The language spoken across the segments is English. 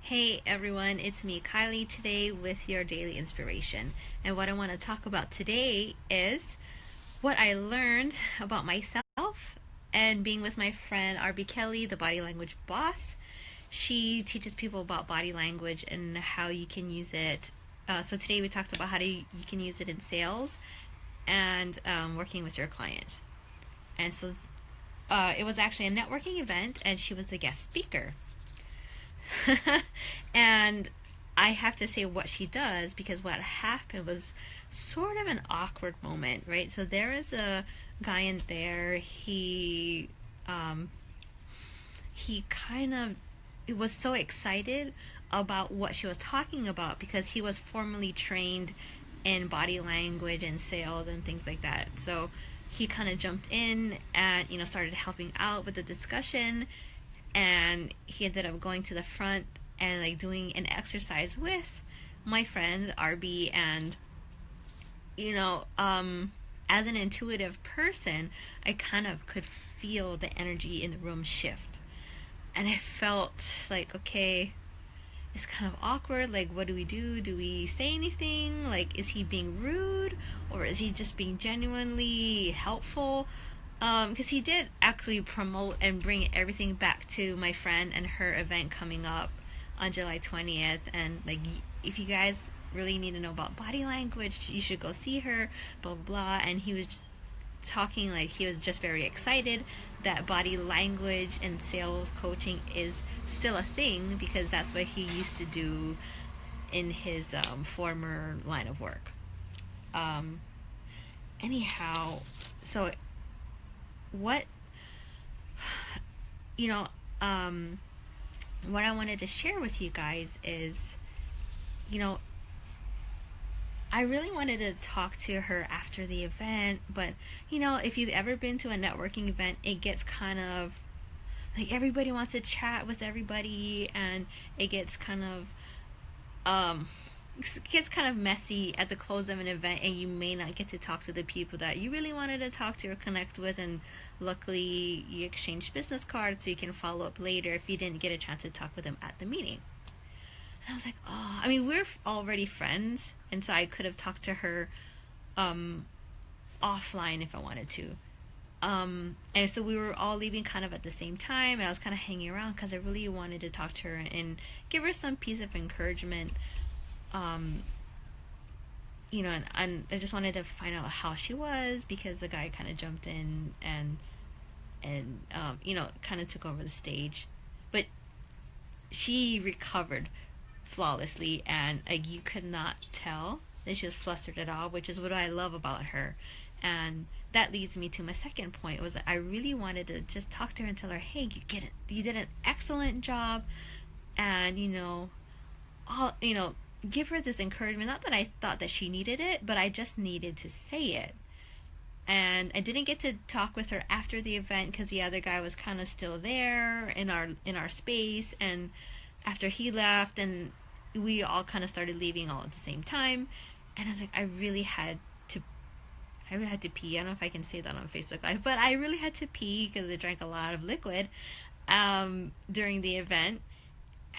Hey everyone, it's me, Kylie, today with your daily inspiration. And what I want to talk about today is what I learned about myself and being with my friend RB Kelly, the body language boss. She teaches people about body language and how you can use it. So today we talked about how you can use it in sales and working with your clients. And so it was actually a networking event, and she was the guest speaker. And I have to say what she does, because what happened was sort of an awkward moment, right? So there is a guy in there. Um, he kind of was so excited about what she was talking about because he was formally trained in body language and sales and things like that. So he kind of jumped in and started helping out with the discussion, and he ended up going to the front and like doing an exercise with my friend RB. And you know um as an intuitive person, I kind of could feel the energy in the room shift, and I felt like, okay, it's kind of awkward. Like, what do we do? Do we say anything? Like, is he being rude, or is he just being genuinely helpful? Because he did actually promote and bring everything back to my friend and her event coming up on July 20th. And like, if you guys really need to know about body language, you should go see her. Blah blah blah. And he was talking like he was just very excited that body language and sales coaching is still a thing, because that's what he used to do in his former line of work. Um, anyhow, so what you know um, what I wanted to share with you guys is, you know, I really wanted to talk to her after the event, but if you've ever been to a networking event, it gets kind of like everybody wants to chat with everybody, and it gets kind of um messy at the close of an event, and you may not get to talk to the people that you really wanted to talk to or connect with. And luckily you exchange business cards so you can follow up later if you didn't get a chance to talk with them at the meeting. And I was like, oh, I mean, we're already friends, and so I could have talked to her um offline if I wanted to. And so we were all leaving kind of at the same time, and I was kind of hanging around because I really wanted to talk to her and give her some piece of encouragement. um and I just wanted to find out how she was, because the guy kind of jumped in and kind of took over the stage. But she recovered flawlessly, and you could not tell that she was flustered at all, which is what I love about her. And that leads me to my second point, was that I really wanted to just talk to her and tell her, hey, you did an excellent job. And all give her this encouragement. Not that I thought that she needed it, but I just needed to say it. And I didn't get to talk with her after the event because the other guy was kind of still there in our space. And after he left, and we all kind of started leaving all at the same time, and I was like, I really had to pee. I don't know if I can say that on Facebook Live, but I really had to pee because I drank a lot of liquid during the event.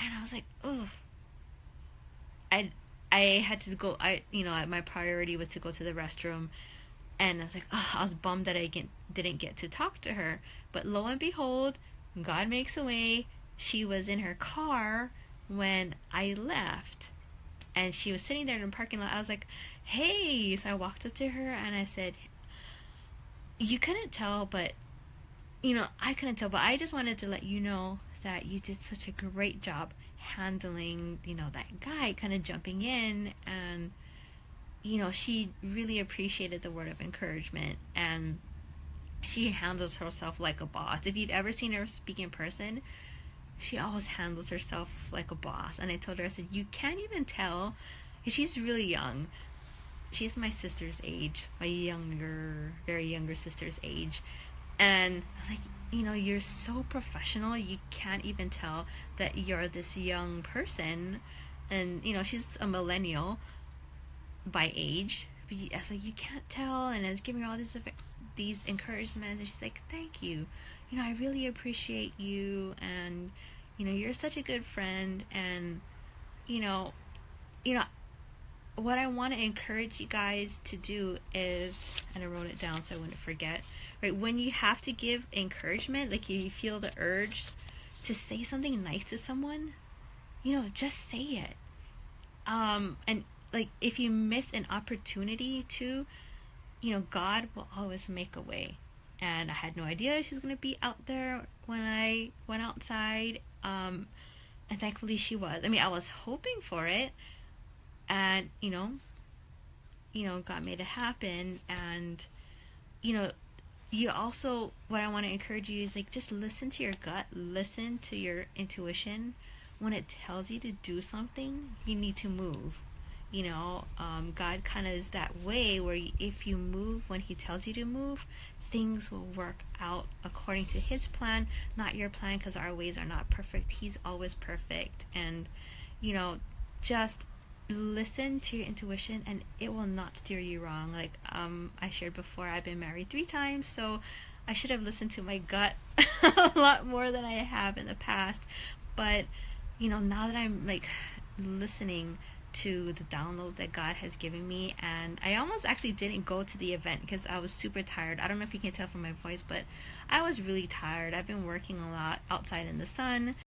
And I was like, oh, I I had to go. My priority was to go to the restroom, and I was like, oh, I was bummed that didn't get to talk to her. But lo and behold, God makes a way. She was in her car when I left, and she was sitting there in the parking lot. I was like, hey. So I walked up to her and I said, you couldn't tell, but I couldn't tell, but I just wanted to let you know that you did such a great job handling, that guy kind of jumping in. And she really appreciated the word of encouragement, and she handles herself like a boss. If you've ever seen her speak in person, she always handles herself like a boss. And I told her, I said, you can't even tell. She's really young. She's my sister's age, my very younger sister's age. And I was like, you're so professional. You can't even tell that you're this young person. And, she's a millennial by age. But I was like, you can't tell. And I was giving her all these encouragements. And she's like, thank you. I really appreciate you. And you're such a good friend, and you know, you know, what I want to encourage you guys to do is, and I wrote it down so I wouldn't forget, right? When you have to give encouragement, like you feel the urge to say something nice to someone, just say it. And like if you miss an opportunity to, God will always make a way. And I had no idea she was gonna be out there when I went outside. And thankfully she was. I mean, I was hoping for it, and God made it happen. And you know, you also, what I want to encourage you is like just listen to your gut, listen to your intuition. When it tells you to do something, you need to move. God kind of is that way where if you move when He tells you to move, things will work out according to His plan, not your plan, because our ways are not perfect. He's always perfect. And, you know, just listen to your intuition and it will not steer you wrong. Like I shared before, I've been married 3 times, so I should have listened to my gut a lot more than I have in the past. But now that I'm like listening to the downloads that God has given me, and I almost actually didn't go to the event because I was super tired. I don't know if you can tell from my voice, but I was really tired. I've been working a lot outside in the sun.